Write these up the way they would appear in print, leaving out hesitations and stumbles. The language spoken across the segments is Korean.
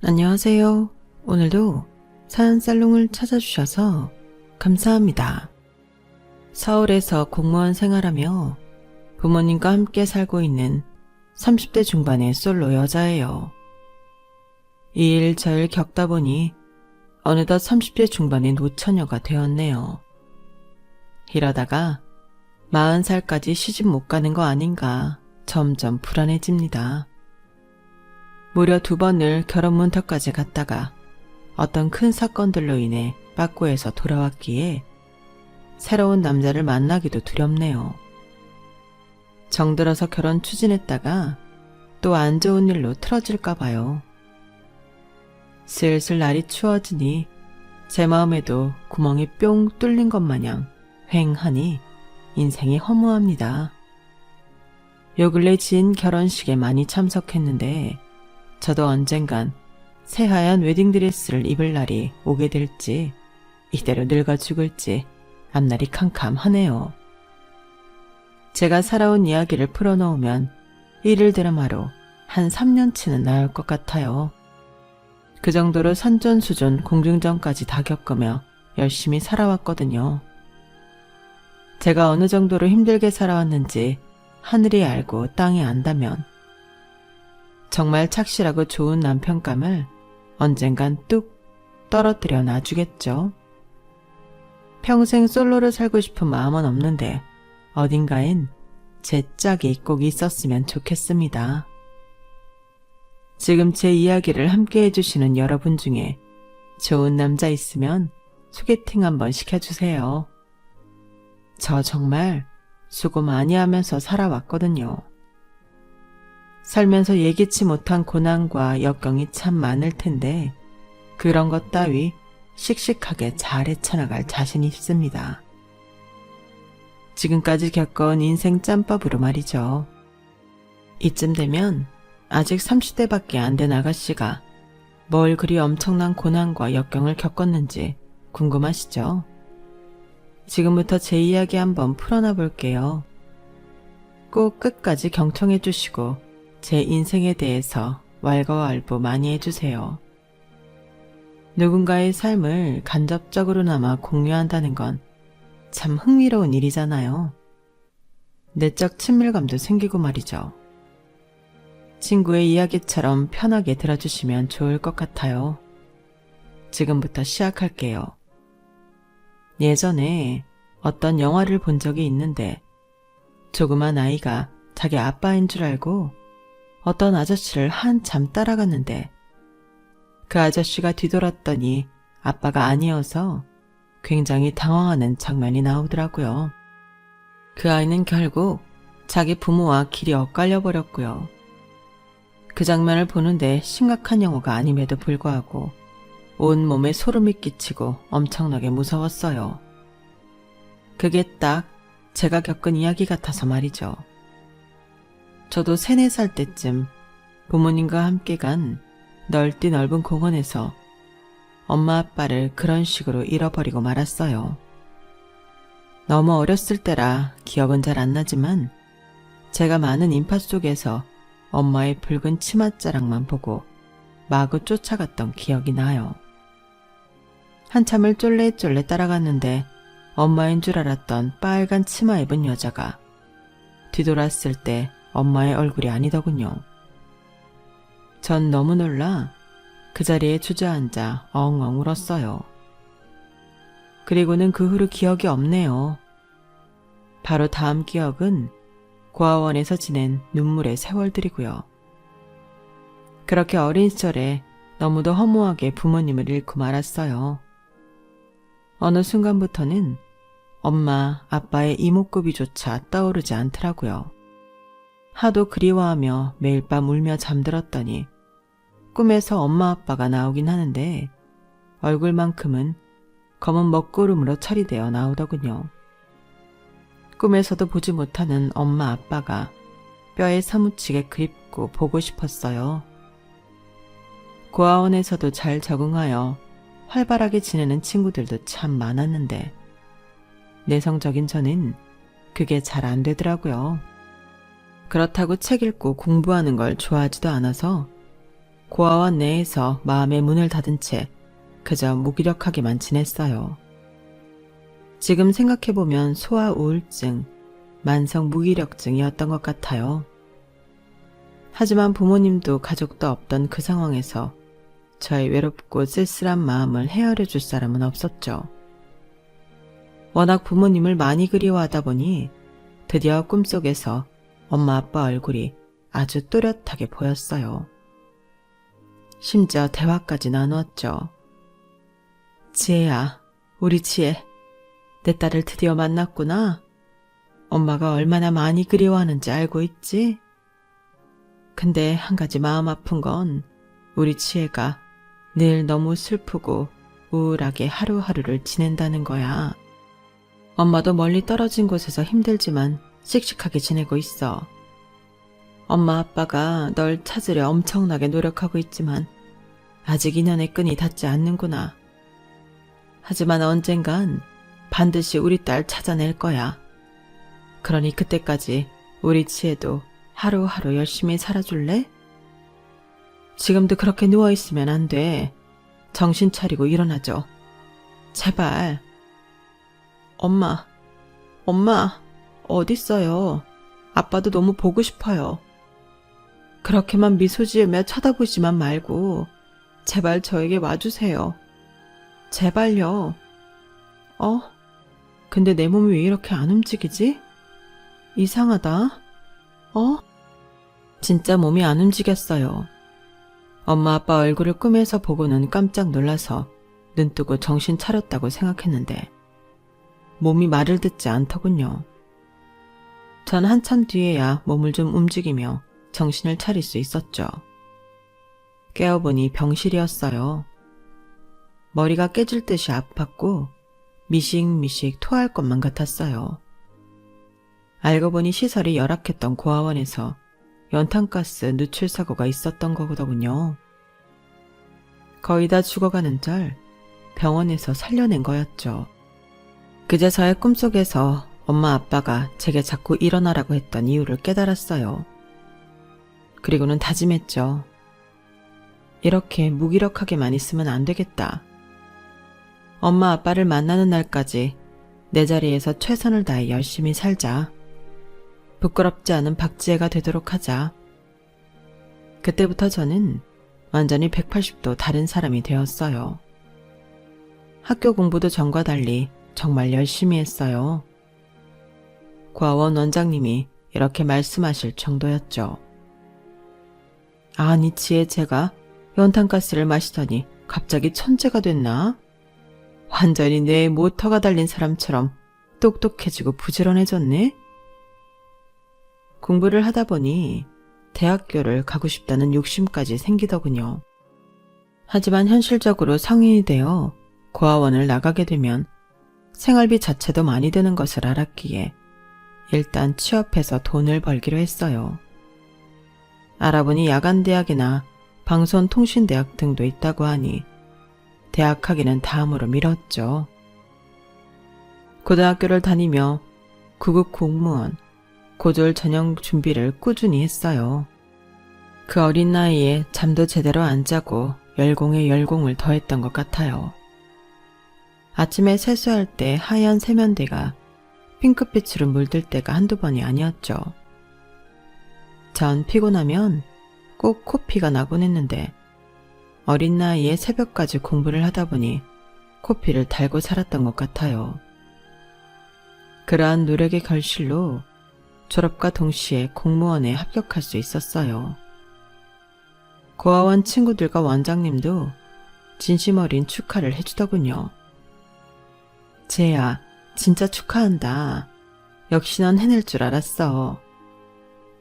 안녕하세요. 오늘도 사연살롱을 찾아주셔서 감사합니다. 서울에서 공무원 생활하며 부모님과 함께 살고 있는 30대 중반의 솔로 여자예요. 이 일 저 일 겪다 보니 어느덧 30대 중반의 노처녀가 되었네요. 이러다가 40살까지 시집 못 가는 거 아닌가 점점 불안해집니다. 무려 2번을 결혼 문턱까지 갔다가 어떤 큰 사건들로 인해 빠꾸에서 돌아왔기에 새로운 남자를 만나기도 두렵네요. 정들어서 결혼 추진했다가 또 안 좋은 일로 틀어질까 봐요. 슬슬 날이 추워지니 제 마음에도 구멍이 뿅 뚫린 것 마냥 휑하니 인생이 허무합니다. 요 근래 지인 결혼식에 많이 참석했는데 저도 언젠간 새하얀 웨딩드레스를 입을 날이 오게 될지 이대로 늙어 죽을지 앞날이 캄캄하네요. 제가 살아온 이야기를 풀어놓으면 일일 드라마로 한 3년치는 나올 것 같아요. 그 정도로 산전수전 공중전까지 다 겪으며 열심히 살아왔거든요. 제가 어느 정도로 힘들게 살아왔는지 하늘이 알고 땅이 안다면 정말 착실하고 좋은 남편감을 언젠간 뚝 떨어뜨려 놔주겠죠. 평생 솔로로 살고 싶은 마음은 없는데 어딘가엔 제 짝이 꼭 있었으면 좋겠습니다. 지금 제 이야기를 함께 해주시는 여러분 중에 좋은 남자 있으면 소개팅 한번 시켜주세요. 저 정말 수고 많이 하면서 살아왔거든요. 살면서 예기치 못한 고난과 역경이 참 많을 텐데 그런 것 따위 씩씩하게 잘 헤쳐나갈 자신 있습니다. 지금까지 겪어온 인생 짬밥으로 말이죠. 이쯤 되면 아직 30대밖에 안 된 아가씨가 뭘 그리 엄청난 고난과 역경을 겪었는지 궁금하시죠? 지금부터 제 이야기 한번 풀어놔 볼게요. 꼭 끝까지 경청해 주시고 제 인생에 대해서 왈가왈부 많이 해주세요. 누군가의 삶을 간접적으로나마 공유한다는 건 참 흥미로운 일이잖아요. 내적 친밀감도 생기고 말이죠. 친구의 이야기처럼 편하게 들어주시면 좋을 것 같아요. 지금부터 시작할게요. 예전에 어떤 영화를 본 적이 있는데 조그만 아이가 자기 아빠인 줄 알고 어떤 아저씨를 한참 따라갔는데 그 아저씨가 뒤돌았더니 아빠가 아니어서 굉장히 당황하는 장면이 나오더라고요. 그 아이는 결국 자기 부모와 길이 엇갈려 버렸고요. 그 장면을 보는데 심각한 영화가 아님에도 불구하고 온몸에 소름이 끼치고 엄청나게 무서웠어요. 그게 딱 제가 겪은 이야기 같아서 말이죠. 저도 3, 4살 때쯤 부모님과 함께 간 넓디 넓은 공원에서 엄마 아빠를 그런 식으로 잃어버리고 말았어요. 너무 어렸을 때라 기억은 잘 안 나지만 제가 많은 인파 속에서 엄마의 붉은 치맛자락만 보고 마구 쫓아갔던 기억이 나요. 한참을 쫄래쫄래 따라갔는데 엄마인 줄 알았던 빨간 치마 입은 여자가 뒤돌았을 때 엄마의 얼굴이 아니더군요. 전 너무 놀라 그 자리에 주저앉아 엉엉 울었어요. 그리고는 그 후로 기억이 없네요. 바로 다음 기억은 고아원에서 지낸 눈물의 세월들이고요. 그렇게 어린 시절에 너무도 허무하게 부모님을 잃고 말았어요. 어느 순간부터는 엄마, 아빠의 이목구비조차 떠오르지 않더라고요. 하도 그리워하며 매일 밤 울며 잠들었더니 꿈에서 엄마 아빠가 나오긴 하는데 얼굴만큼은 검은 먹구름으로 처리되어 나오더군요. 꿈에서도 보지 못하는 엄마 아빠가 뼈에 사무치게 그립고 보고 싶었어요. 고아원에서도 잘 적응하여 활발하게 지내는 친구들도 참 많았는데 내성적인 저는 그게 잘 안 되더라고요. 그렇다고 책 읽고 공부하는 걸 좋아하지도 않아서 고아원 내에서 마음의 문을 닫은 채 그저 무기력하게만 지냈어요. 지금 생각해보면 소아 우울증, 만성 무기력증이었던 것 같아요. 하지만 부모님도 가족도 없던 그 상황에서 저의 외롭고 쓸쓸한 마음을 헤아려 줄 사람은 없었죠. 워낙 부모님을 많이 그리워하다 보니 드디어 꿈속에서 엄마 아빠 얼굴이 아주 또렷하게 보였어요. 심지어 대화까지 나누었죠. 지혜야, 우리 지혜, 내 딸을 드디어 만났구나. 엄마가 얼마나 많이 그리워하는지 알고 있지? 근데 한 가지 마음 아픈 건 우리 지혜가 늘 너무 슬프고 우울하게 하루하루를 지낸다는 거야. 엄마도 멀리 떨어진 곳에서 힘들지만 씩씩하게 지내고 있어. 엄마 아빠가 널 찾으려 엄청나게 노력하고 있지만 아직 인연의 끈이 닿지 않는구나. 하지만 언젠간 반드시 우리 딸 찾아낼 거야. 그러니 그때까지 우리 지혜도 하루하루 열심히 살아줄래? 지금도 그렇게 누워있으면 안 돼. 정신 차리고 일어나죠. 제발. 엄마, 어딨어요? 아빠도 너무 보고 싶어요. 그렇게만 미소 지으며 쳐다보지만 말고 제발 저에게 와주세요. 제발요. 근데 내 몸이 왜 이렇게 안 움직이지? 이상하다. 진짜 몸이 안 움직였어요. 엄마 아빠 얼굴을 꿈에서 보고는 깜짝 놀라서 눈뜨고 정신 차렸다고 생각했는데 몸이 말을 듣지 않더군요. 전 한참 뒤에야 몸을 좀 움직이며 정신을 차릴 수 있었죠. 깨어보니 병실이었어요. 머리가 깨질 듯이 아팠고 미식미식 토할 것만 같았어요. 알고 보니 시설이 열악했던 고아원에서 연탄가스 누출 사고가 있었던 거더군요. 거의 다 죽어가는 절 병원에서 살려낸 거였죠. 그제서야 꿈속에서 엄마 아빠가 제게 자꾸 일어나라고 했던 이유를 깨달았어요. 그리고는 다짐했죠. 이렇게 무기력하게만 있으면 안 되겠다. 엄마 아빠를 만나는 날까지 내 자리에서 최선을 다해 열심히 살자. 부끄럽지 않은 박지혜가 되도록 하자. 그때부터 저는 완전히 180도 다른 사람이 되었어요. 학교 공부도 전과 달리 정말 열심히 했어요. 고아원 원장님이 이렇게 말씀하실 정도였죠. 아니 지혜 제가 연탄가스를 마시더니 갑자기 천재가 됐나? 완전히 뇌에 모터가 달린 사람처럼 똑똑해지고 부지런해졌네? 공부를 하다 보니 대학교를 가고 싶다는 욕심까지 생기더군요. 하지만 현실적으로 성인이 되어 고아원을 나가게 되면 생활비 자체도 많이 드는 것을 알았기에 일단 취업해서 돈을 벌기로 했어요. 알아보니 야간대학이나 방송통신대학 등도 있다고 하니 대학 가기는 다음으로 미뤘죠. 고등학교를 다니며 구급 공무원, 고졸 전형 준비를 꾸준히 했어요. 그 어린 나이에 잠도 제대로 안 자고 열공에 열공을 더했던 것 같아요. 아침에 세수할 때 하얀 세면대가 핑크빛으로 물들 때가 한두 번이 아니었죠. 전 피곤하면 꼭 코피가 나곤 했는데 어린 나이에 새벽까지 공부를 하다 보니 코피를 달고 살았던 것 같아요. 그러한 노력의 결실로 졸업과 동시에 공무원에 합격할 수 있었어요. 고아원 친구들과 원장님도 진심 어린 축하를 해주더군요. 쟤야, 진짜 축하한다. 역시 넌 해낼 줄 알았어.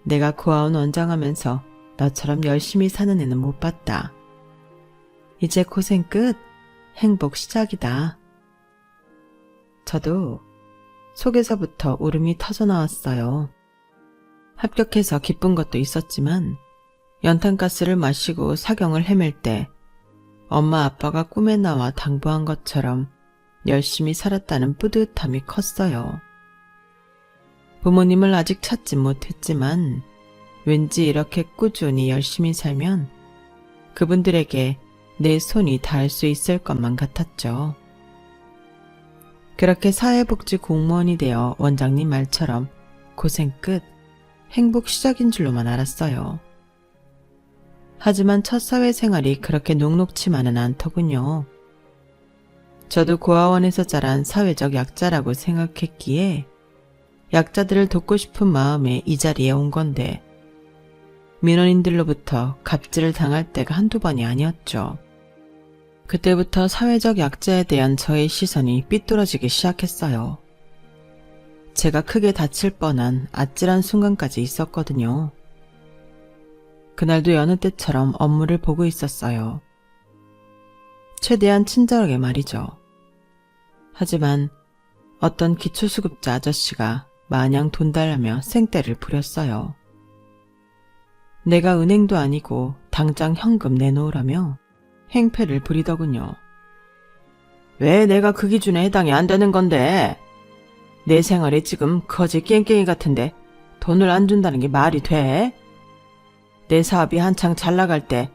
내가 고아원 원장하면서 너처럼 열심히 사는 애는 못 봤다. 이제 고생 끝, 행복 시작이다. 저도 속에서부터 울음이 터져나왔어요. 합격해서 기쁜 것도 있었지만 연탄가스를 마시고 사경을 헤맬 때 엄마 아빠가 꿈에 나와 당부한 것처럼 열심히 살았다는 뿌듯함이 컸어요. 부모님을 아직 찾지 못했지만 왠지 이렇게 꾸준히 열심히 살면 그분들에게 내 손이 닿을 수 있을 것만 같았죠. 그렇게 사회복지 공무원이 되어 원장님 말처럼 고생 끝 행복 시작인 줄로만 알았어요. 하지만 첫 사회생활이 그렇게 녹록치만은 않더군요. 저도 고아원에서 자란 사회적 약자라고 생각했기에 약자들을 돕고 싶은 마음에 이 자리에 온 건데 민원인들로부터 갑질을 당할 때가 한두 번이 아니었죠. 그때부터 사회적 약자에 대한 저의 시선이 삐뚤어지기 시작했어요. 제가 크게 다칠 뻔한 아찔한 순간까지 있었거든요. 그날도 여느 때처럼 업무를 보고 있었어요. 최대한 친절하게 말이죠. 하지만 어떤 기초수급자 아저씨가 마냥 돈 달라며 생떼를 부렸어요. 내가 은행도 아니고 당장 현금 내놓으라며 행패를 부리더군요. 왜 내가 그 기준에 해당이 안 되는 건데? 내 생활이 지금 거지 깽깽이 같은데 돈을 안 준다는 게 말이 돼? 내 사업이 한창 잘 나갈 때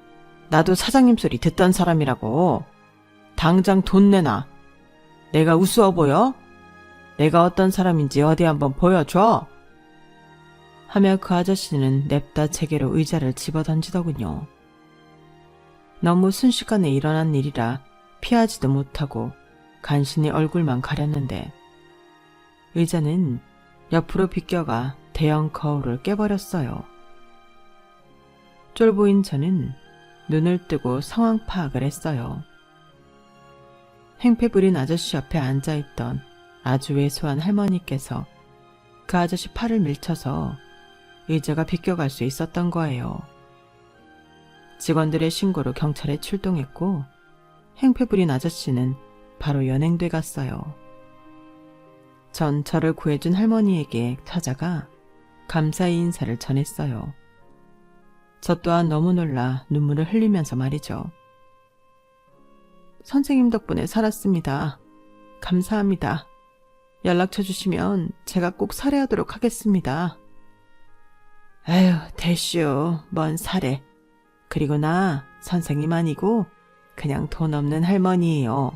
나도 사장님 소리 듣던 사람이라고. 당장 돈 내놔. 내가 우스워 보여? 내가 어떤 사람인지 어디 한번 보여줘. 하며 그 아저씨는 냅다 제게로 의자를 집어던지더군요. 너무 순식간에 일어난 일이라 피하지도 못하고 간신히 얼굴만 가렸는데 의자는 옆으로 비껴가 대형 거울을 깨버렸어요. 쫄보인 저는 눈을 뜨고 상황 파악을 했어요. 행패 부린 아저씨 옆에 앉아있던 아주 왜소한 할머니께서 그 아저씨 팔을 밀쳐서 의자가 비껴갈 수 있었던 거예요. 직원들의 신고로 경찰에 출동했고 행패 부린 아저씨는 바로 연행돼 갔어요. 전 저를 구해준 할머니에게 찾아가 감사의 인사를 전했어요. 저 또한 너무 놀라 눈물을 흘리면서 말이죠. 선생님 덕분에 살았습니다. 감사합니다. 연락처 주시면 제가 꼭 살해하도록 하겠습니다. 에휴, 대쇼, 뭔 살해. 그리고 나 선생님 아니고 그냥 돈 없는 할머니예요.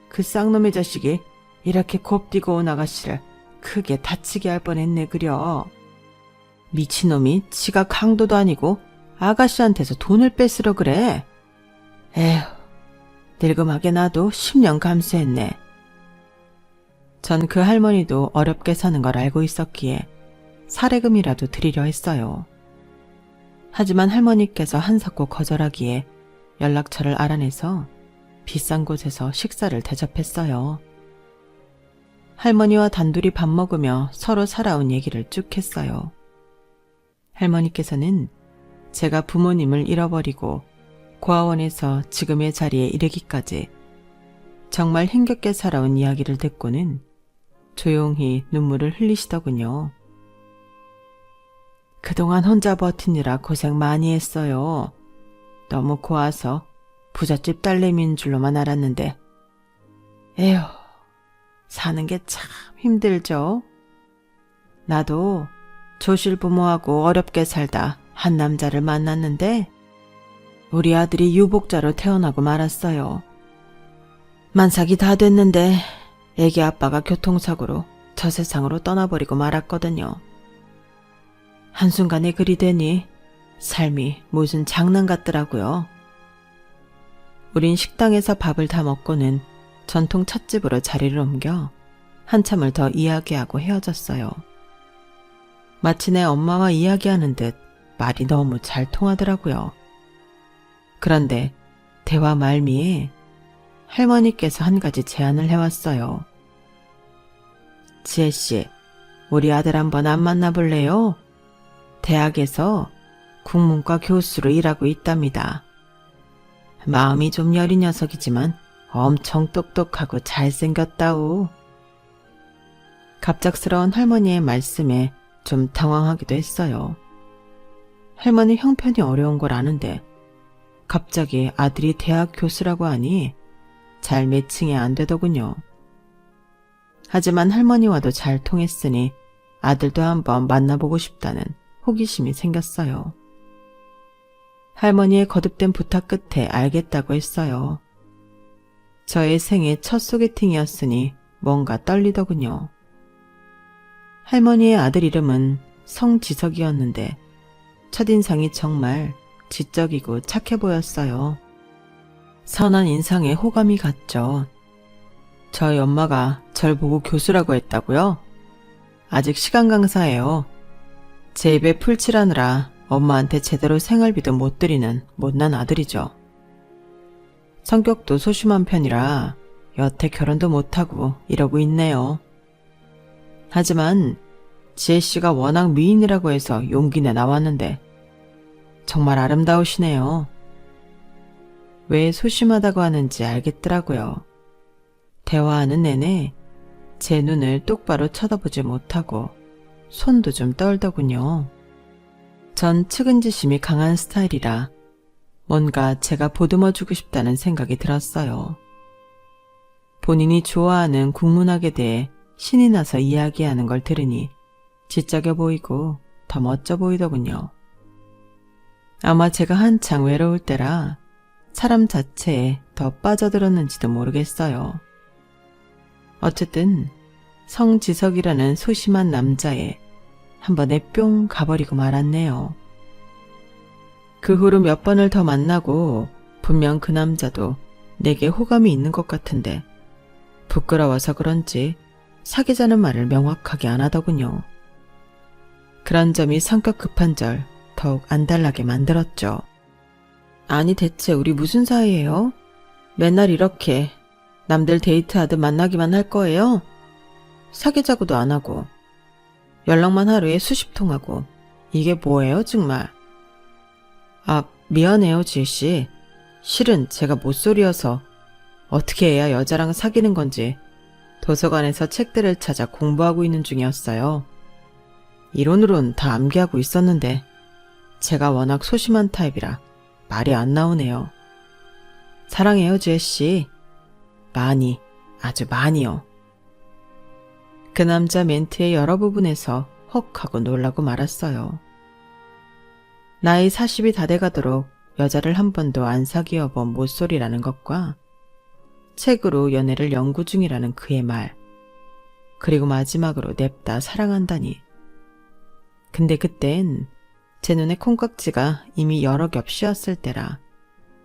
그 쌍놈의 자식이 이렇게 곱디고 온 아가씨를 크게 다치게 할 뻔했네 그려. 미친놈이 지가 강도도 아니고 아가씨한테서 돈을 뺏으러 그래. 에휴, 늙음하게 나도 10년 감수했네. 전 그 할머니도 어렵게 사는 걸 알고 있었기에 사례금이라도 드리려 했어요. 하지만 할머니께서 한사코 거절하기에 연락처를 알아내서 비싼 곳에서 식사를 대접했어요. 할머니와 단둘이 밥 먹으며 서로 살아온 얘기를 쭉 했어요. 할머니께서는 제가 부모님을 잃어버리고 고아원에서 지금의 자리에 이르기까지 정말 힘겹게 살아온 이야기를 듣고는 조용히 눈물을 흘리시더군요. 그동안 혼자 버티느라 고생 많이 했어요. 너무 고아서 부잣집 딸내미인 줄로만 알았는데 에휴, 사는 게 참 힘들죠. 나도 조실 부모하고 어렵게 살다 한 남자를 만났는데 우리 아들이 유복자로 태어나고 말았어요. 만삭이 다 됐는데 애기 아빠가 교통사고로 저 세상으로 떠나버리고 말았거든요. 한순간에 그리 되니 삶이 무슨 장난 같더라고요. 우린 식당에서 밥을 다 먹고는 전통 찻집으로 자리를 옮겨 한참을 더 이야기하고 헤어졌어요. 마치 내 엄마와 이야기하는 듯 말이 너무 잘 통하더라고요. 그런데 대화 말미에 할머니께서 한 가지 제안을 해왔어요. 지혜씨, 우리 아들 한번 안 만나볼래요? 대학에서 국문과 교수로 일하고 있답니다. 마음이 좀 여린 녀석이지만 엄청 똑똑하고 잘생겼다우. 갑작스러운 할머니의 말씀에 좀 당황하기도 했어요. 할머니 형편이 어려운 걸 아는데 갑자기 아들이 대학 교수라고 하니 잘 매칭이 안 되더군요. 하지만 할머니와도 잘 통했으니 아들도 한번 만나보고 싶다는 호기심이 생겼어요. 할머니의 거듭된 부탁 끝에 알겠다고 했어요. 저의 생애 첫 소개팅이었으니 뭔가 떨리더군요. 할머니의 아들 이름은 성지석이었는데 첫인상이 정말 지적이고 착해 보였어요. 선한 인상에 호감이 갔죠. 저희 엄마가 절 보고 교수라고 했다고요? 아직 시간 강사예요. 제 입에 풀칠하느라 엄마한테 제대로 생활비도 못 드리는 못난 아들이죠. 성격도 소심한 편이라 여태 결혼도 못하고 이러고 있네요. 하지만 지혜씨가 워낙 미인이라고 해서 용기 내 나왔는데 정말 아름다우시네요. 왜 소심하다고 하는지 알겠더라고요. 대화하는 내내 제 눈을 똑바로 쳐다보지 못하고 손도 좀 떨더군요. 전 측은지심이 강한 스타일이라 뭔가 제가 보듬어주고 싶다는 생각이 들었어요. 본인이 좋아하는 국문학에 대해 신이 나서 이야기하는 걸 들으니 지적여 보이고 더 멋져 보이더군요. 아마 제가 한창 외로울 때라 사람 자체에 더 빠져들었는지도 모르겠어요. 어쨌든 성지석이라는 소심한 남자에 한 번에 뿅 가버리고 말았네요. 그 후로 몇 번을 더 만나고 분명 그 남자도 내게 호감이 있는 것 같은데 부끄러워서 그런지 사귀자는 말을 명확하게 안 하더군요. 그런 점이 성격 급한 절 더욱 안달나게 만들었죠. 아니 대체 우리 무슨 사이예요? 맨날 이렇게 남들 데이트하듯 만나기만 할 거예요? 사귀자고도 안 하고 연락만 하루에 수십 통하고 이게 뭐예요 정말? 아 미안해요 지혜씨. 실은 제가 못소리여서 어떻게 해야 여자랑 사귀는 건지 도서관에서 책들을 찾아 공부하고 있는 중이었어요. 이론으론 다 암기하고 있었는데 제가 워낙 소심한 타입이라 말이 안 나오네요. 사랑해요 지혜씨. 많이, 아주 많이요. 그 남자 멘트의 여러 부분에서 헉 하고 놀라고 말았어요. 나이 40이 다 돼가도록 여자를 한 번도 안 사귀어 본 모쏠이라는 것과 책으로 연애를 연구 중이라는 그의 말, 그리고 마지막으로 냅다 사랑한다니. 근데 그땐 제 눈에 콩깍지가 이미 여러 겹 씌었을 때라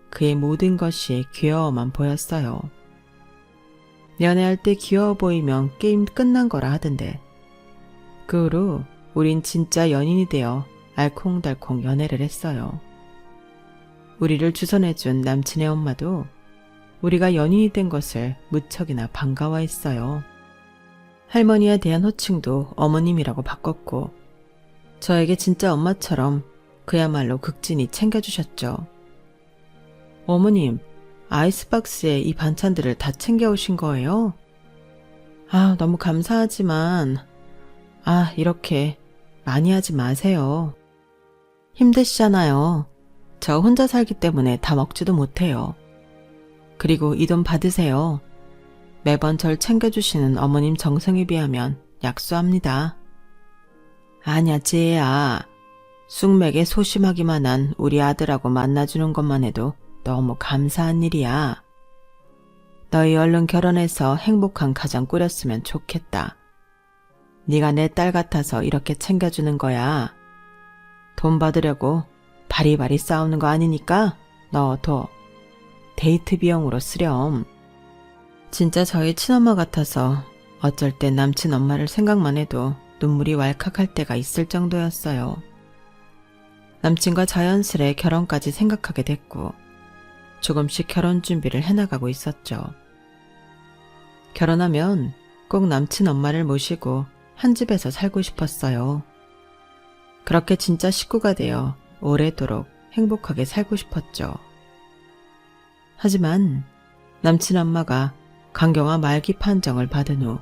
그의 모든 것이 귀여워만 보였어요. 연애할 때 귀여워 보이면 게임 끝난 거라 하던데 그 후로 우린 진짜 연인이 되어 알콩달콩 연애를 했어요. 우리를 주선해준 남친의 엄마도 우리가 연인이 된 것을 무척이나 반가워했어요. 할머니에 대한 호칭도 어머님이라고 바꿨고 저에게 진짜 엄마처럼 그야말로 극진히 챙겨주셨죠. 어머님, 아이스박스에 이 반찬들을 다 챙겨오신 거예요? 아, 너무 감사하지만 이렇게 많이 하지 마세요. 힘드시잖아요. 저 혼자 살기 때문에 다 먹지도 못해요. 그리고 이 돈 받으세요. 매번 절 챙겨주시는 어머님 정성에 비하면 약수합니다. 아냐 지혜야. 쑥맥에 소심하기만 한 우리 아들하고 만나주는 것만 해도 너무 감사한 일이야. 너희 얼른 결혼해서 행복한 가정 꾸렸으면 좋겠다. 네가 내 딸 같아서 이렇게 챙겨주는 거야. 돈 받으려고 바리바리 싸우는 거 아니니까 너도 데이트 비용으로 쓰렴. 진짜 저희 친엄마 같아서 어쩔 땐 남친 엄마를 생각만 해도 눈물이 왈칵할 때가 있을 정도였어요. 남친과 자연스레 결혼까지 생각하게 됐고 조금씩 결혼 준비를 해나가고 있었죠. 결혼하면 꼭 남친 엄마를 모시고 한 집에서 살고 싶었어요. 그렇게 진짜 식구가 되어 오래도록 행복하게 살고 싶었죠. 하지만 남친 엄마가 강경화 말기 판정을 받은 후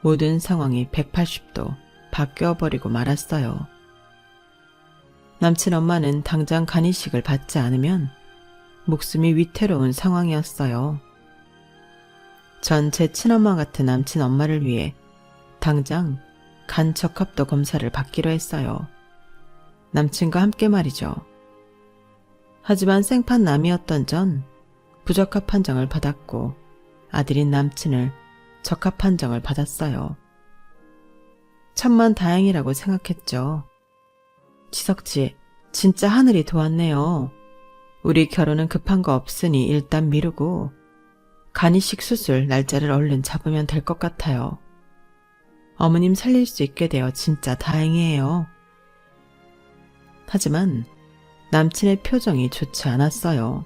모든 상황이 180도 바뀌어버리고 말았어요. 남친 엄마는 당장 간이식을 받지 않으면 목숨이 위태로운 상황이었어요. 전 제 친엄마 같은 남친 엄마를 위해 당장 간 적합도 검사를 받기로 했어요. 남친과 함께 말이죠. 하지만 생판 남이었던 전 부적합 판정을 받았고 아들인 남친을 적합 판정을 받았어요. 천만다행이라고 생각했죠. 지석지, 진짜 하늘이 도왔네요. 우리 결혼은 급한 거 없으니 일단 미루고 간이식 수술 날짜를 얼른 잡으면 될 것 같아요. 어머님 살릴 수 있게 되어 진짜 다행이에요. 하지만 남친의 표정이 좋지 않았어요.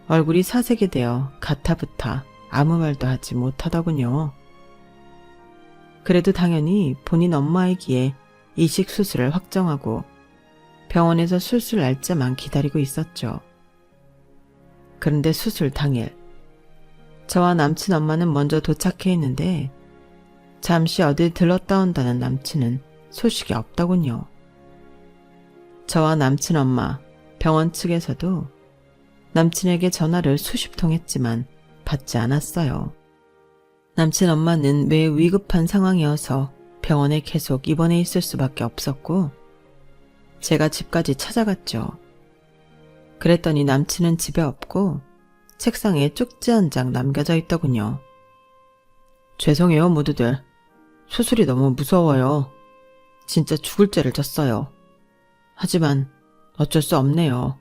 얼굴이 사색이 되어 가타부타 아무 말도 하지 못하더군요. 그래도 당연히 본인 엄마이기에 이식 수술을 확정하고 병원에서 수술 날짜만 기다리고 있었죠. 그런데 수술 당일, 저와 남친 엄마는 먼저 도착해 있는데 잠시 어딜 들렀다 온다는 남친은 소식이 없더군요. 저와 남친 엄마, 병원 측에서도 남친에게 전화를 수십 통 했지만 받지 않았어요. 남친 엄마는 매우 위급한 상황이어서 병원에 계속 입원해 있을 수밖에 없었고 제가 집까지 찾아갔죠. 그랬더니 남친은 집에 없고 책상에 쪽지 한 장 남겨져 있더군요. 죄송해요 모두들. 수술이 너무 무서워요. 진짜 죽을 죄를 졌어요. 하지만 어쩔 수 없네요.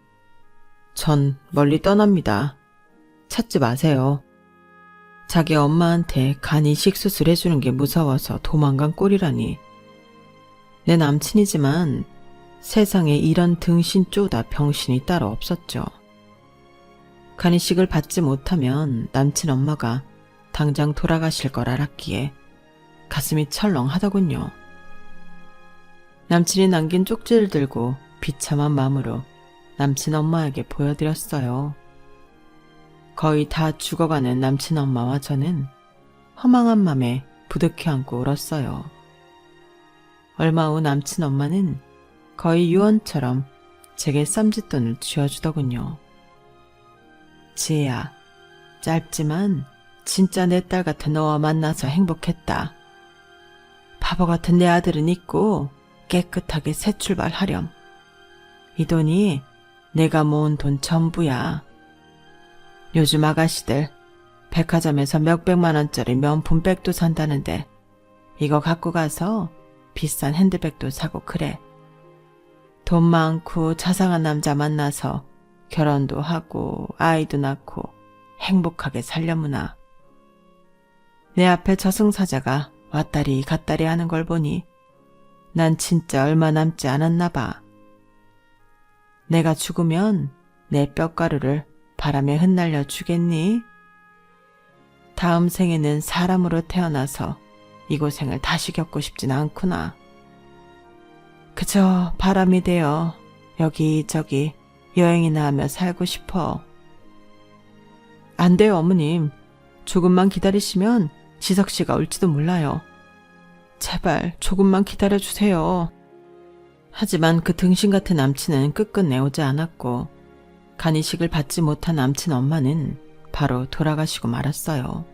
전 멀리 떠납니다. 찾지 마세요. 자기 엄마한테 간 이식 수술해주는 게 무서워서 도망간 꼴이라니. 내 남친이지만 세상에 이런 등신 쪼다 병신이 따로 없었죠. 간 이식을 받지 못하면 남친 엄마가 당장 돌아가실 걸 알았기에 가슴이 철렁하더군요. 남친이 남긴 쪽지를 들고 비참한 마음으로 남친 엄마에게 보여드렸어요. 거의 다 죽어가는 남친 엄마와 저는 허망한 맘에 부득이 안고 울었어요. 얼마 후 남친 엄마는 거의 유언처럼 제게 쌈짓돈을 쥐어주더군요. 지혜야, 짧지만 진짜 내 딸 같은 너와 만나서 행복했다. 바보 같은 내 아들은 잊고 깨끗하게 새 출발하렴. 이 돈이 내가 모은 돈 전부야. 요즘 아가씨들 백화점에서 몇백만 원짜리 명품백도 산다는데 이거 갖고 가서 비싼 핸드백도 사고 그래. 돈 많고 자상한 남자 만나서 결혼도 하고 아이도 낳고 행복하게 살려무나. 내 앞에 저승사자가 왔다리 갔다리 하는 걸 보니 난 진짜 얼마 남지 않았나 봐. 내가 죽으면 내 뼈가루를 바람에 흩날려 주겠니? 다음 생에는 사람으로 태어나서 이 고생을 다시 겪고 싶진 않구나. 그저 바람이 되어 여기저기 여행이나 하며 살고 싶어. 안 돼요, 어머님. 조금만 기다리시면 지석 씨가 올지도 몰라요. 제발 조금만 기다려주세요. 하지만 그 등신 같은 남친은 끝끝내 오지 않았고 간이식을 받지 못한 남친 엄마는 바로 돌아가시고 말았어요.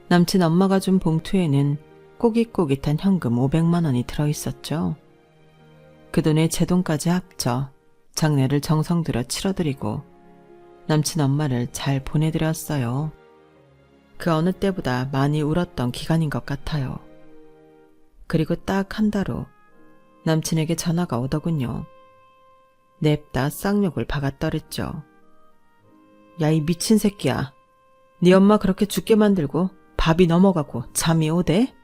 남친 엄마가 준 봉투에는 꼬깃꼬깃한 현금 500만 원이 들어있었죠. 그 돈에 제 돈까지 합쳐 장례를 정성 들여 치러드리고 남친 엄마를 잘 보내드렸어요. 그 어느 때보다 많이 울었던 기간인 것 같아요. 그리고 딱 한 달 후 남친에게 전화가 오더군요. 냅다 쌍욕을 박아떨었죠. 야, 이 미친 새끼야. 네 엄마 그렇게 죽게 만들고 밥이 넘어가고 잠이 오대?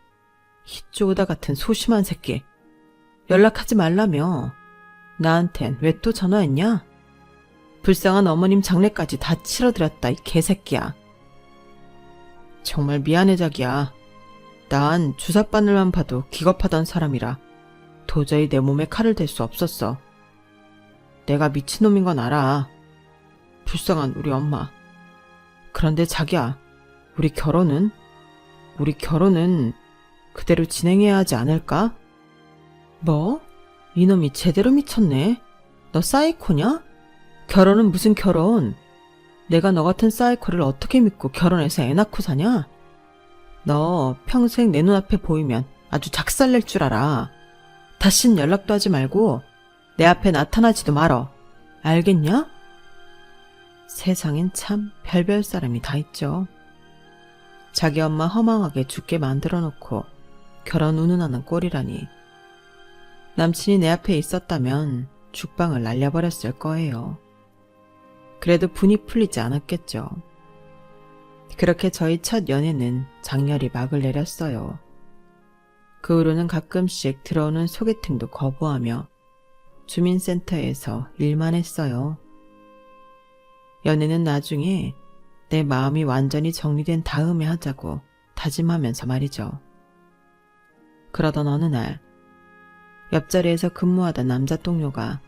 이 쪼다 같은 소심한 새끼. 연락하지 말라며. 나한텐 왜 또 전화했냐? 불쌍한 어머님 장례까지 다 치러드렸다, 이 개새끼야. 정말 미안해, 자기야. 난 주삿바늘만 봐도 기겁하던 사람이라 도저히 내 몸에 칼을 댈 수 없었어. 내가 미친놈인 건 알아. 불쌍한 우리 엄마. 그런데 자기야, 우리 결혼은 그대로 진행해야 하지 않을까? 뭐? 이놈이 제대로 미쳤네. 너 사이코냐? 결혼은 무슨 결혼? 내가 너 같은 사이코를 어떻게 믿고 결혼해서 애 낳고 사냐? 너 평생 내 눈앞에 보이면 아주 작살낼 줄 알아. 다신 연락도 하지 말고 내 앞에 나타나지도 말어. 알겠냐? 세상엔 참 별별 사람이 다 있죠. 자기 엄마 허망하게 죽게 만들어 놓고 결혼 운운하는 꼴이라니. 남친이 내 앞에 있었다면 죽방을 날려버렸을 거예요. 그래도 분이 풀리지 않았겠죠. 그렇게 저희 첫 연애는 장렬히 막을 내렸어요. 그 후로는 가끔씩 들어오는 소개팅도 거부하며 주민센터에서 일만 했어요. 연애는 나중에 내 마음이 완전히 정리된 다음에 하자고 다짐하면서 말이죠. 그러던 어느 날 옆자리에서 근무하던 남자 동료가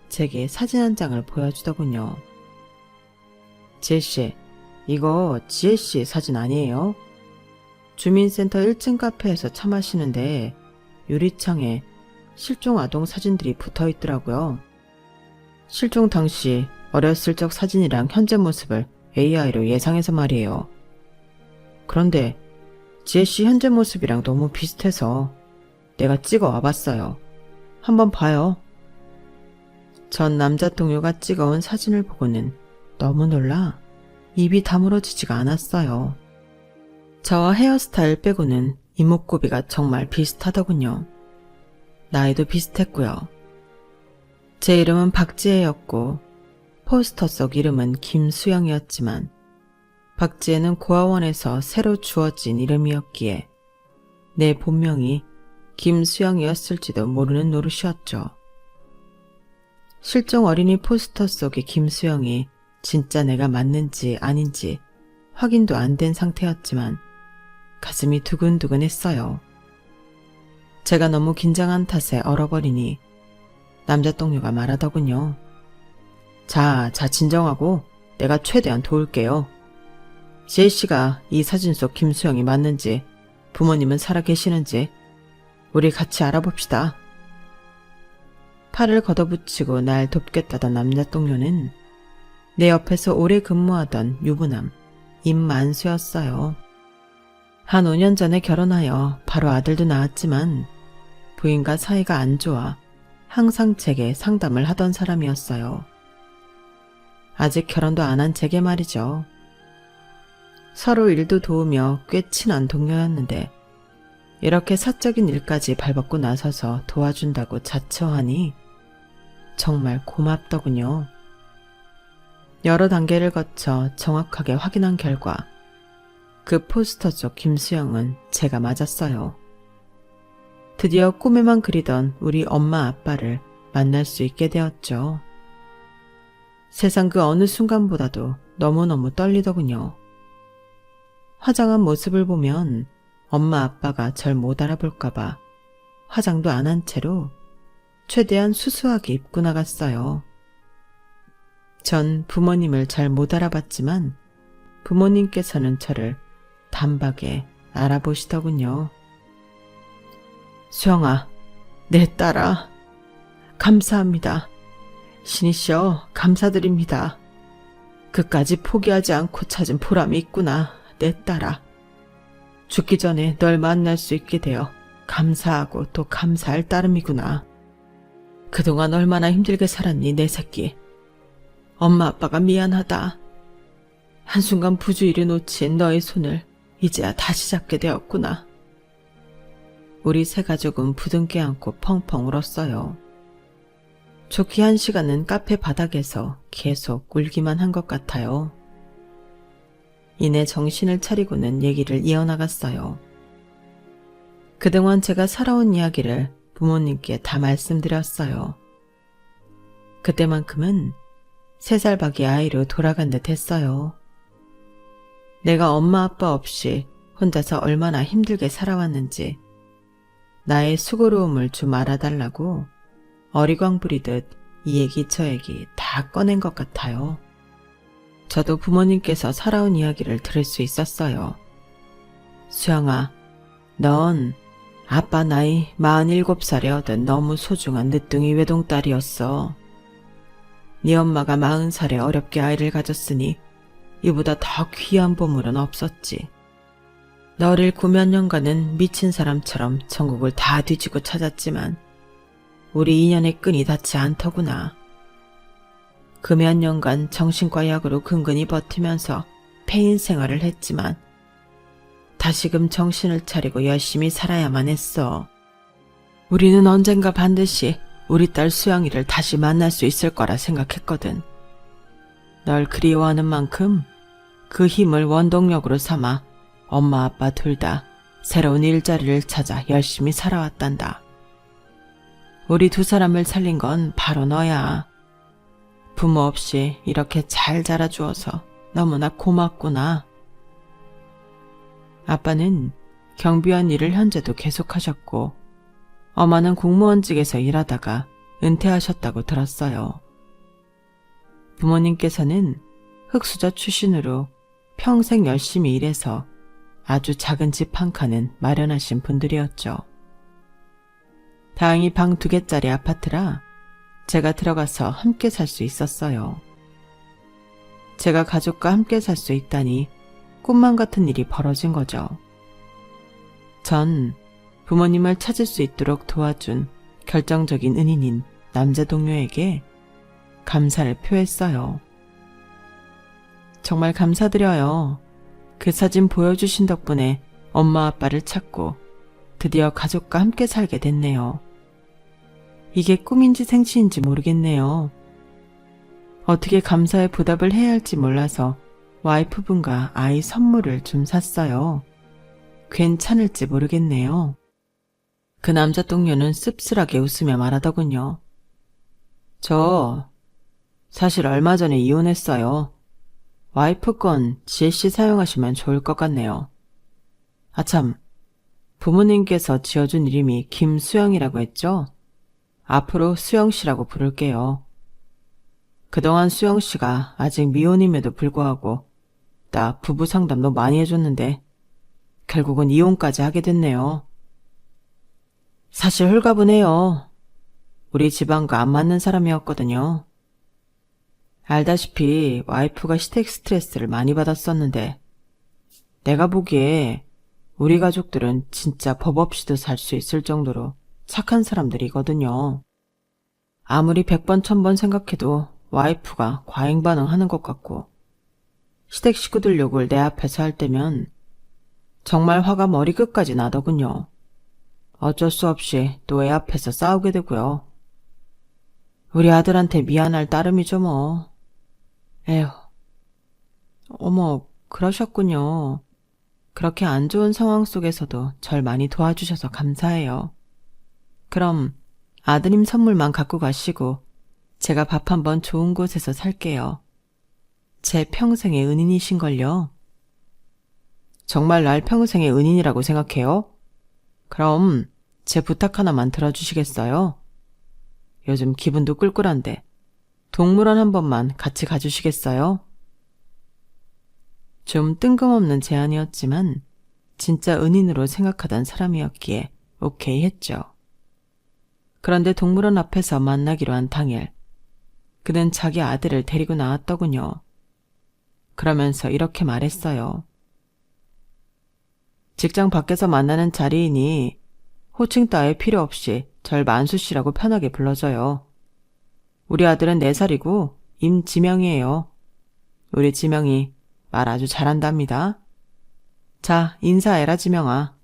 제게 사진 한 장을 보여주더군요. 지혜씨, 이거 지혜씨 사진 아니에요? 주민센터 1층 카페에서 차 마시는데 유리창에 실종 아동 사진들이 붙어 있더라고요. 실종 당시 어렸을 적 사진이랑 현재 모습을 AI로 예상해서 말이에요. 그런데 지혜씨 현재 모습이랑 너무 비슷해서 내가 찍어 와봤어요. 한번 봐요. 전 남자 동료가 찍어온 사진을 보고는 너무 놀라 입이 다물어지지가 않았어요. 저와 헤어스타일 빼고는 이목구비가 정말 비슷하더군요. 나이도 비슷했고요. 제 이름은 박지혜였고 포스터 속 이름은 김수영이었지만 박지혜는 고아원에서 새로 주어진 이름이었기에 내 본명이 김수영이었을지도 모르는 노릇이었죠. 실종 어린이 포스터 속의 김수영이 진짜 내가 맞는지 아닌지 확인도 안 된 상태였지만 가슴이 두근두근했어요. 제가 너무 긴장한 탓에 얼어버리니 남자 동료가 말하더군요. 자, 진정하고 내가 최대한 도울게요. 지혜씨가 이 사진 속 김수영이 맞는지 부모님은 살아계시는지 우리 같이 알아봅시다. 팔을 걷어붙이고 날 돕겠다던 남자 동료는 내 옆에서 오래 근무하던 유부남 임만수였어요. 한 5년 전에 결혼하여 바로 아들도 낳았지만 부인과 사이가 안 좋아 항상 제게 상담을 하던 사람이었어요. 아직 결혼도 안 한 제게 말이죠. 서로 일도 도우며 꽤 친한 동료였는데 이렇게 사적인 일까지 발벗고 나서서 도와준다고 자처하니 정말 고맙더군요. 여러 단계를 거쳐 정확하게 확인한 결과 그 포스터 속 김수영은 제가 맞았어요. 드디어 꿈에만 그리던 우리 엄마 아빠를 만날 수 있게 되었죠. 세상 그 어느 순간보다도 너무너무 떨리더군요. 화장한 모습을 보면 엄마 아빠가 절 못 알아볼까봐 화장도 안 한 채로 최대한 수수하게 입고 나갔어요. 전 부모님을 잘 못 알아봤지만 부모님께서는 저를 단박에 알아보시더군요. 수영아, 내 딸아, 감사합니다. 신이시여, 감사드립니다. 그까지 포기하지 않고 찾은 보람이 있구나, 내 딸아. 죽기 전에 널 만날 수 있게 되어 감사하고 또 감사할 따름이구나. 그동안 얼마나 힘들게 살았니, 내 새끼. 엄마 아빠가 미안하다. 한순간 부주의를 놓친 너의 손을 이제야 다시 잡게 되었구나. 우리 세 가족은 부둥켜 안고 펑펑 울었어요. 좋게 한 시간은 카페 바닥에서 계속 울기만 한 것 같아요. 이내 정신을 차리고는 얘기를 이어나갔어요. 그동안 제가 살아온 이야기를 부모님께 다 말씀드렸어요. 그때만큼은 3살 박이 아이로 돌아간 듯 했어요. 내가 엄마 아빠 없이 혼자서 얼마나 힘들게 살아왔는지 나의 수고로움을 좀 알아달라고 어리광 부리듯 이 얘기 저 얘기 다 꺼낸 것 같아요. 저도 부모님께서 살아온 이야기를 들을 수 있었어요. 수영아, 넌 아빠 나이 47살에 얻은 너무 소중한 늦둥이 외동딸이었어. 네 엄마가 40살에 어렵게 아이를 가졌으니 이보다 더 귀한 보물은 없었지. 너를 9몇 년간은 미친 사람처럼 전국을 다 뒤지고 찾았지만 우리 인연의 끈이 닿지 않더구나. 그 몇 년간 정신과 약으로 근근히 버티면서 폐인 생활을 했지만 다시금 정신을 차리고 열심히 살아야만 했어. 우리는 언젠가 반드시 우리 딸 수영이를 다시 만날 수 있을 거라 생각했거든. 널 그리워하는 만큼 그 힘을 원동력으로 삼아 엄마 아빠 둘 다 새로운 일자리를 찾아 열심히 살아왔단다. 우리 두 사람을 살린 건 바로 너야. 부모 없이 이렇게 잘 자라주어서 너무나 고맙구나. 아빠는 경비원 일을 현재도 계속하셨고 엄마는 공무원직에서 일하다가 은퇴하셨다고 들었어요. 부모님께서는 흙수저 출신으로 평생 열심히 일해서 아주 작은 집 한 칸은 마련하신 분들이었죠. 다행히 방 2개짜리 아파트라 제가 들어가서 함께 살 수 있었어요. 제가 가족과 함께 살 수 있다니 꿈만 같은 일이 벌어진 거죠. 전 부모님을 찾을 수 있도록 도와준 결정적인 은인인 남자 동료에게 감사를 표했어요. 정말 감사드려요. 그 사진 보여주신 덕분에 엄마 아빠를 찾고 드디어 가족과 함께 살게 됐네요. 이게 꿈인지 생시인지 모르겠네요. 어떻게 감사의 보답을 해야 할지 몰라서 와이프분과 아이 선물을 좀 샀어요. 괜찮을지 모르겠네요. 그 남자 동료는 씁쓸하게 웃으며 말하더군요. 저 사실 얼마 전에 이혼했어요. 와이프 건 지혜씨 사용하시면 좋을 것 같네요. 아참, 부모님께서 지어준 이름이 김수영이라고 했죠? 앞으로 수영씨라고 부를게요. 그동안 수영씨가 아직 미혼임에도 불구하고 나 부부 상담도 많이 해줬는데 결국은 이혼까지 하게 됐네요. 사실 홀가분해요. 우리 집안과 안 맞는 사람이었거든요. 알다시피 와이프가 시댁 스트레스를 많이 받았었는데 내가 보기에 우리 가족들은 진짜 법 없이도 살 수 있을 정도로 착한 사람들이거든요. 아무리 100번 1000번 생각해도 와이프가 과잉 반응하는 것 같고 시댁 식구들 욕을 내 앞에서 할 때면 정말 화가 머리끝까지 나더군요. 어쩔 수 없이 또 애 앞에서 싸우게 되고요. 우리 아들한테 미안할 따름이죠 뭐. 에휴. 어머, 그러셨군요. 그렇게 안 좋은 상황 속에서도 절 많이 도와주셔서 감사해요. 그럼 아드님 선물만 갖고 가시고 제가 밥 한번 좋은 곳에서 살게요. 제 평생의 은인이신걸요. 정말 날 평생의 은인이라고 생각해요? 그럼 제 부탁 하나만 들어주시겠어요? 요즘 기분도 꿀꿀한데 동물원 한 번만 같이 가주시겠어요? 좀 뜬금없는 제안이었지만 진짜 은인으로 생각하던 사람이었기에 오케이 했죠. 그런데 동물원 앞에서 만나기로 한 당일 그는 자기 아들을 데리고 나왔더군요. 그러면서 이렇게 말했어요. 직장 밖에서 만나는 자리이니 호칭 따위 필요 없이 절 만수 씨라고 편하게 불러줘요. 우리 아들은 4살이고 임지명이에요. 우리 지명이 말 아주 잘한답니다. 자, 인사해라 지명아.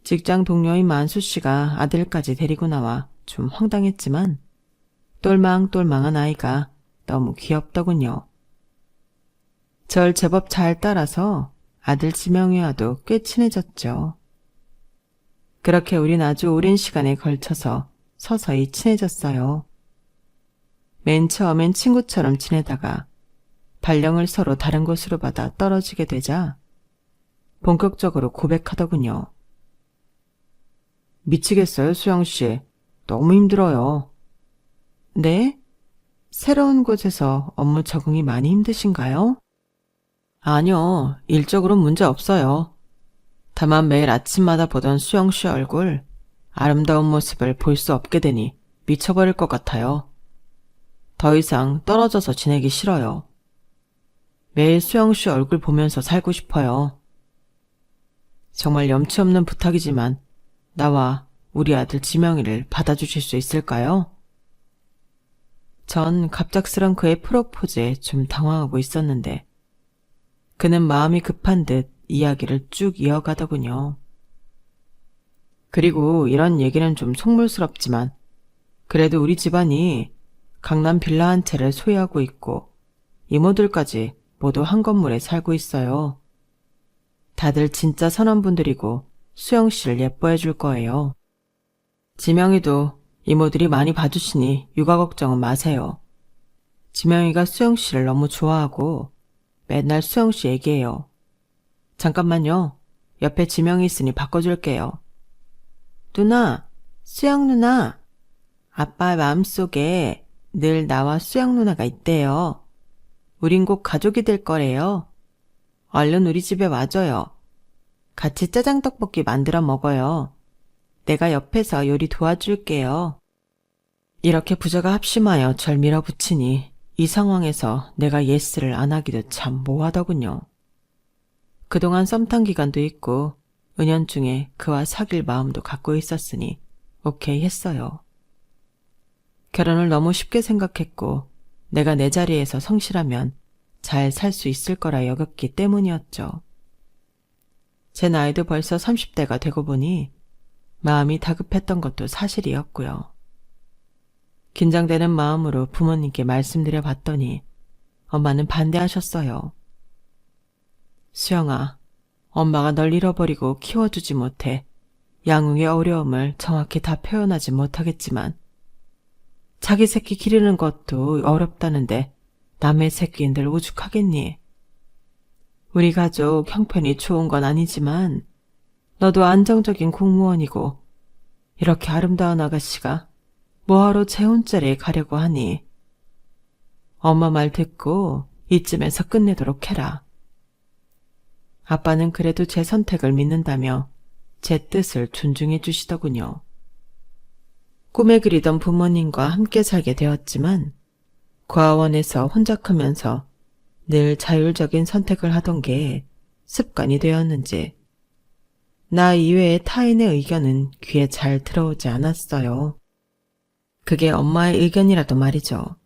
직장 동료인 만수 씨가 아들까지 데리고 나와 좀 황당했지만 똘망똘망한 아이가 너무 귀엽더군요. 절 제법 잘 따라서 아들 지명이와도 꽤 친해졌죠. 그렇게 우린 아주 오랜 시간에 걸쳐서 서서히 친해졌어요. 맨 처음엔 친구처럼 지내다가 발령을 서로 다른 곳으로 받아 떨어지게 되자 본격적으로 고백하더군요. 미치겠어요, 수영씨. 너무 힘들어요. 네? 새로운 곳에서 업무 적응이 많이 힘드신가요? 아니요, 일적으로는 문제 없어요. 다만 매일 아침마다 보던 수영씨 얼굴, 아름다운 모습을 볼 수 없게 되니 미쳐버릴 것 같아요. 더 이상 떨어져서 지내기 싫어요. 매일 수영씨 얼굴 보면서 살고 싶어요. 정말 염치 없는 부탁이지만 나와 우리 아들 지명이를 받아주실 수 있을까요? 전 갑작스런 그의 프로포즈에 좀 당황하고 있었는데 그는 마음이 급한 듯 이야기를 쭉 이어가더군요. 그리고 이런 얘기는 좀 속물스럽지만 그래도 우리 집안이 강남 빌라 한 채를 소유하고 있고 이모들까지 모두 한 건물에 살고 있어요. 다들 진짜 선한 분들이고 수영 씨를 예뻐해 줄 거예요. 지명이도 이모들이 많이 봐주시니 육아 걱정은 마세요. 지명이가 수영 씨를 너무 좋아하고 맨날 수영 씨 얘기해요. 잠깐만요. 옆에 지명이 있으니 바꿔줄게요. 누나, 수영 누나. 아빠 마음속에 늘 나와 수영 누나가 있대요. 우린 꼭 가족이 될 거래요. 얼른 우리 집에 와줘요. 같이 짜장떡볶이 만들어 먹어요. 내가 옆에서 요리 도와줄게요. 이렇게 부자가 합심하여 절 밀어붙이니 이 상황에서 내가 예스를 안 하기도 참 모하더군요. 그동안 썸 탄 기간도 있고 은연중에 그와 사귈 마음도 갖고 있었으니 오케이 했어요. 결혼을 너무 쉽게 생각했고 내가 내 자리에서 성실하면 잘 살 수 있을 거라 여겼기 때문이었죠. 제 나이도 벌써 30대가 되고 보니 마음이 다급했던 것도 사실이었고요. 긴장되는 마음으로 부모님께 말씀드려 봤더니 엄마는 반대하셨어요. 수영아, 엄마가 널 잃어버리고 키워주지 못해 양육의 어려움을 정확히 다 표현하지 못하겠지만 자기 새끼 기르는 것도 어렵다는데 남의 새끼인들 오죽하겠니? 우리 가족 형편이 좋은 건 아니지만 너도 안정적인 공무원이고 이렇게 아름다운 아가씨가 뭐하러 재혼자리에 가려고 하니? 엄마 말 듣고 이쯤에서 끝내도록 해라. 아빠는 그래도 제 선택을 믿는다며 제 뜻을 존중해 주시더군요. 꿈에 그리던 부모님과 함께 살게 되었지만 고아원에서 혼자 크면서 늘 자율적인 선택을 하던 게 습관이 되었는지 나 이외의 타인의 의견은 귀에 잘 들어오지 않았어요. 그게 엄마의 의견이라도 말이죠.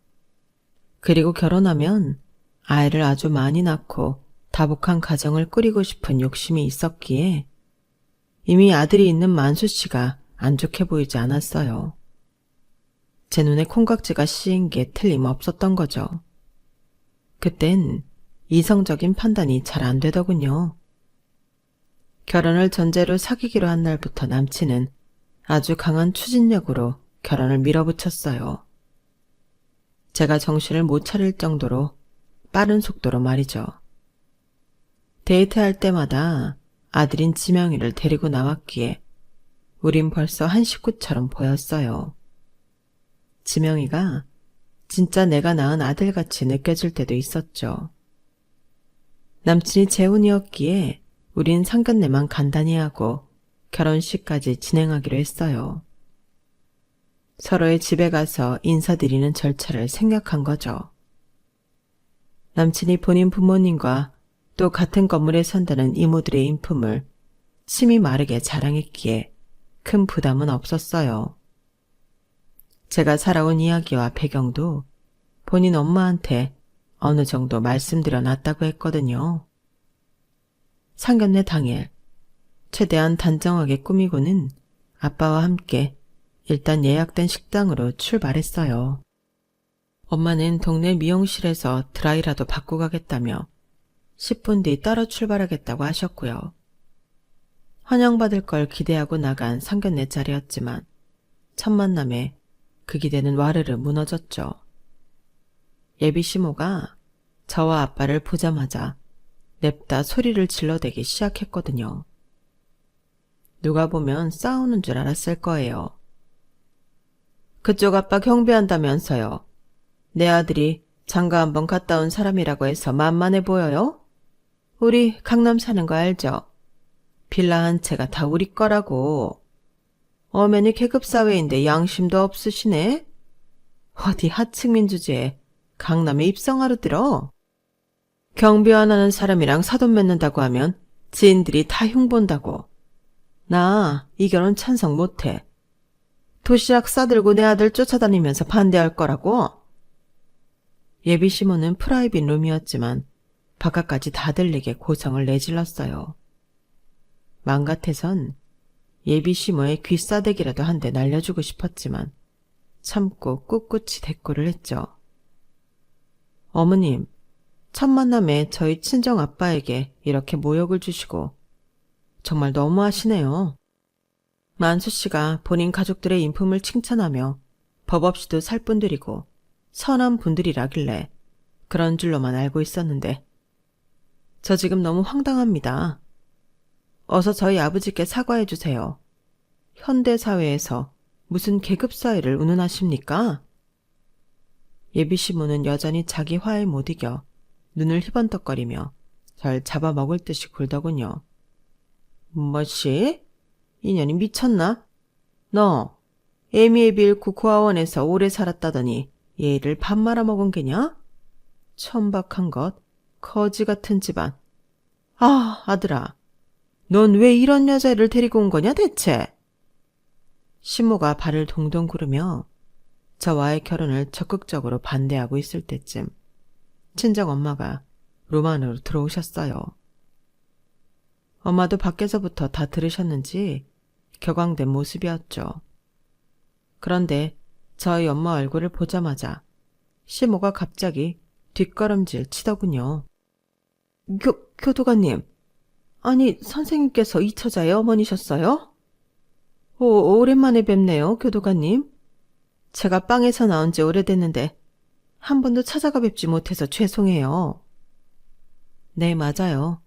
그리고 결혼하면 아이를 아주 많이 낳고 다복한 가정을 꾸리고 싶은 욕심이 있었기에 이미 아들이 있는 만수 씨가 안 좋게 보이지 않았어요. 제 눈에 콩깍지가 씌인 게 틀림없었던 거죠. 그땐 이성적인 판단이 잘 안 되더군요. 결혼을 전제로 사귀기로 한 날부터 남친은 아주 강한 추진력으로 결혼을 밀어붙였어요. 제가 정신을 못 차릴 정도로 빠른 속도로 말이죠. 데이트할 때마다 아들인 지명이를 데리고 나왔기에 우린 벌써 한 식구처럼 보였어요. 지명이가 진짜 내가 낳은 아들같이 느껴질 때도 있었죠. 남친이 재혼이었기에 우린 상견례만 간단히 하고 결혼식까지 진행하기로 했어요. 서로의 집에 가서 인사드리는 절차를 생략한 거죠. 남친이 본인 부모님과 또 같은 건물에 산다는 이모들의 인품을 침이 마르게 자랑했기에 큰 부담은 없었어요. 제가 살아온 이야기와 배경도 본인 엄마한테 어느 정도 말씀드려 놨다고 했거든요. 상견례 당일 최대한 단정하게 꾸미고는 아빠와 함께 일단 예약된 식당으로 출발했어요. 엄마는 동네 미용실에서 드라이라도 받고 가겠다며 10분 뒤 따로 출발하겠다고 하셨고요. 환영받을 걸 기대하고 나간 상견례 자리였지만 첫 만남에 그 기대는 와르르 무너졌죠. 예비 시모가 저와 아빠를 보자마자 냅다 소리를 질러대기 시작했거든요. 누가 보면 싸우는 줄 알았을 거예요. 그쪽 아빠 경비한다면서요. 내 아들이 장가 한번 갔다 온 사람이라고 해서 만만해 보여요? 우리 강남 사는 거 알죠? 빌라 한 채가 다 우리 거라고. 엄연히 계급사회인데 양심도 없으시네? 어디 하층민 주제에 강남에 입성하러 들어? 경비원 하는 사람이랑 사돈 맺는다고 하면 지인들이 다 흉본다고. 나 이 결혼 찬성 못해. 도시락 싸들고 내 아들 쫓아다니면서 반대할 거라고? 예비 시모는 프라이빗 룸이었지만 바깥까지 다 들리게 고성을 내질렀어요. 맘 같아선 예비 시모의 귀싸대기라도 한 대 날려주고 싶었지만 참고 꿋꿋이 대꾸를 했죠. 어머님, 첫 만남에 저희 친정아빠에게 이렇게 모욕을 주시고 정말 너무하시네요. 만수씨가 본인 가족들의 인품을 칭찬하며 법 없이도 살분들이고 선한 분들이라길래 그런 줄로만 알고 있었는데 저 지금 너무 황당합니다. 어서 저희 아버지께 사과해 주세요. 현대사회에서 무슨 계급사회를 운운하십니까? 예비 시모는 여전히 자기 화에 못 이겨 눈을 희번떡거리며 절 잡아먹을 듯이 굴더군요. 뭐시? 이년이 미쳤나? 너 에미에빌 구코아원에서 오래 살았다더니 얘를 밥 말아먹은 게냐? 천박한 것, 거지 같은 집안. 아, 아들아, 넌 왜 이런 여자를 데리고 온 거냐 대체? 시모가 발을 동동 구르며 저와의 결혼을 적극적으로 반대하고 있을 때쯤 친정엄마가 룸 안으로 들어오셨어요. 엄마도 밖에서부터 다 들으셨는지 격앙된 모습이었죠. 그런데 저희 엄마 얼굴을 보자마자 시모가 갑자기 뒷걸음질 치더군요. 교도관님, 아니 선생님께서 이 처자의 어머니셨어요? 오랜만에 뵙네요, 교도관님. 제가 빵에서 나온 지 오래됐는데 한 번도 찾아가 뵙지 못해서 죄송해요. 네, 맞아요.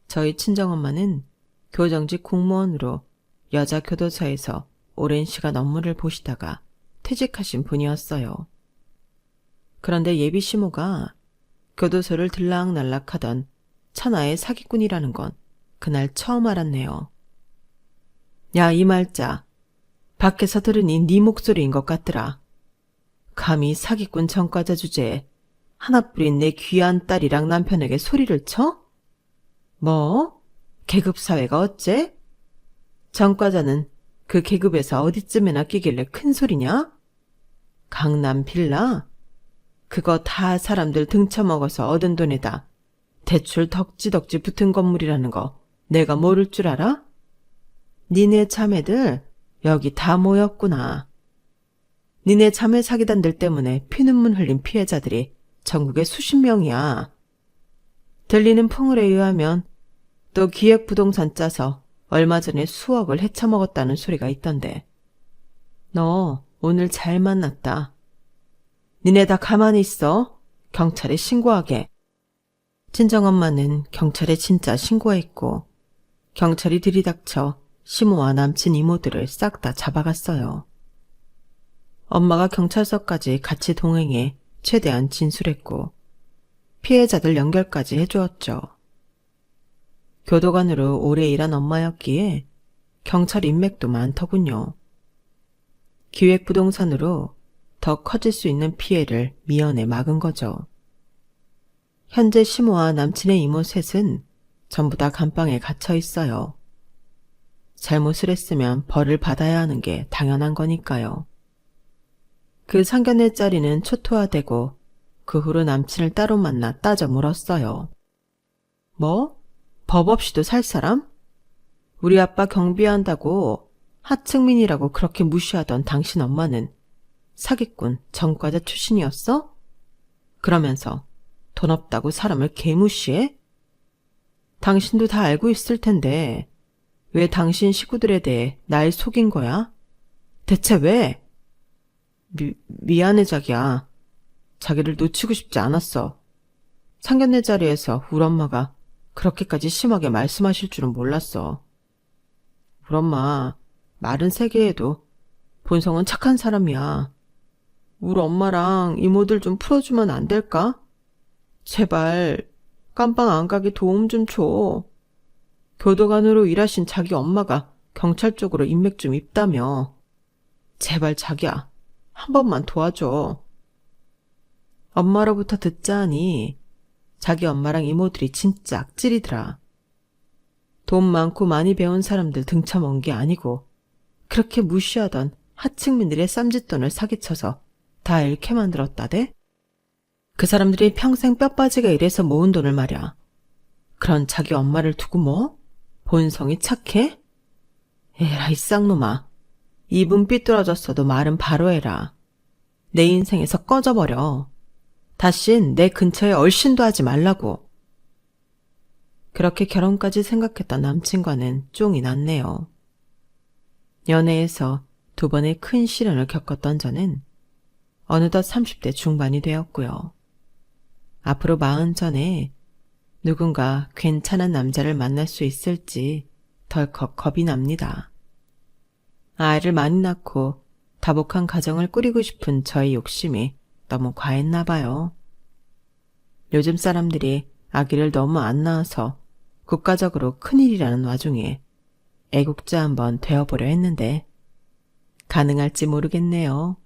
저희 친정엄마는 교정직 공무원으로 여자 교도소에서 오랜 시간 업무를 보시다가 퇴직하신 분이었어요. 그런데 예비 시모가 교도소를 들락날락하던 천하의 사기꾼이라는 건 그날 처음 알았네요. 야, 이 말자. 밖에서 들으니 네 목소리인 것 같더라. 감히 사기꾼 전과자 주제에 하나뿐인 내 귀한 딸이랑 남편에게 소리를 쳐? 뭐? 계급사회가 어째? 전과자는 그 계급에서 어디쯤에나 끼길래 큰 소리냐? 강남 빌라? 그거 다 사람들 등쳐먹어서 얻은 돈에다 대출 덕지덕지 붙은 건물이라는 거 내가 모를 줄 알아? 니네 자매들 여기 다 모였구나. 니네 자매 사기단들 때문에 피눈물 흘린 피해자들이 전국에 수십 명이야. 들리는 풍물에 의하면 또 기획부동산 짜서 얼마 전에 수억을 헤쳐먹었다는 소리가 있던데. 너 오늘 잘 만났다. 니네 다 가만히 있어. 경찰에 신고하게. 친정엄마는 경찰에 진짜 신고했고 경찰이 들이닥쳐 시모와 남친 이모들을 싹 다 잡아갔어요. 엄마가 경찰서까지 같이 동행해 최대한 진술했고 피해자들 연결까지 해주었죠. 교도관으로 오래 일한 엄마였기에 경찰 인맥도 많더군요. 기획부동산으로 더 커질 수 있는 피해를 미연에 막은 거죠. 현재 시모와 남친의 이모 셋은 전부 다 감방에 갇혀 있어요. 잘못을 했으면 벌을 받아야 하는 게 당연한 거니까요. 그 상견례 자리는 초토화되고 그 후로 남친을 따로 만나 따져 물었어요. 뭐? 법 없이도 살 사람? 우리 아빠 경비한다고 하층민이라고 그렇게 무시하던 당신 엄마는 사기꾼 전과자 출신이었어? 그러면서 돈 없다고 사람을 개무시해? 당신도 다 알고 있을 텐데 왜 당신 식구들에 대해 날 속인 거야? 대체 왜? 미안해 자기야. 자기를 놓치고 싶지 않았어. 상견례 자리에서 우리 엄마가 그렇게까지 심하게 말씀하실 줄은 몰랐어. 우리 엄마 말은 세게 해도 본성은 착한 사람이야. 우리 엄마랑 이모들 좀 풀어주면 안 될까? 제발 깜빵 안 가게 도움 좀 줘. 교도관으로 일하신 자기 엄마가 경찰 쪽으로 인맥 좀 있다며. 제발 자기야, 한 번만 도와줘. 엄마로부터 듣자 하니 자기 엄마랑 이모들이 진짜 악질이더라. 돈 많고 많이 배운 사람들 등쳐먹은 게 아니고 그렇게 무시하던 하층민들의 쌈짓돈을 사기쳐서 다 잃게 만들었다대? 그 사람들이 평생 뼈 빠지게 일해서 모은 돈을 말이야. 그런 자기 엄마를 두고 뭐? 본성이 착해? 에라이 쌍놈아. 입은 삐뚤어졌어도 말은 바로 해라. 내 인생에서 꺼져버려. 다신 내 근처에 얼씬도 하지 말라고. 그렇게 결혼까지 생각했던 남친과는 쫑이 났네요. 연애에서 2번의 큰 시련을 겪었던 저는 어느덧 30대 중반이 되었고요. 앞으로 40 전에 누군가 괜찮은 남자를 만날 수 있을지 덜컥 겁이 납니다. 아이를 많이 낳고 다복한 가정을 꾸리고 싶은 저의 욕심이 너무 과했나 봐요. 요즘 사람들이 아기를 너무 안 낳아서 국가적으로 큰일이라는 와중에 애국자 한번 되어보려 했는데 가능할지 모르겠네요.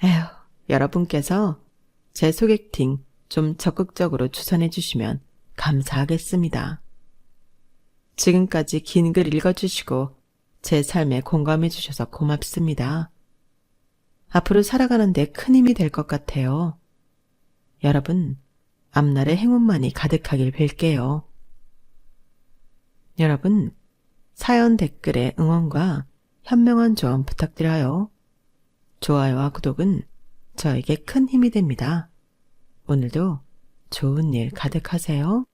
에휴, 여러분께서 제 소개팅 좀 적극적으로 추천해 주시면 감사하겠습니다. 지금까지 긴 글 읽어주시고 제 삶에 공감해 주셔서 고맙습니다. 앞으로 살아가는 데 큰 힘이 될 것 같아요. 여러분, 앞날에 행운만이 가득하길 빌게요. 여러분, 사연 댓글에 응원과 현명한 조언 부탁드려요. 좋아요와 구독은 저에게 큰 힘이 됩니다. 오늘도 좋은 일 가득하세요.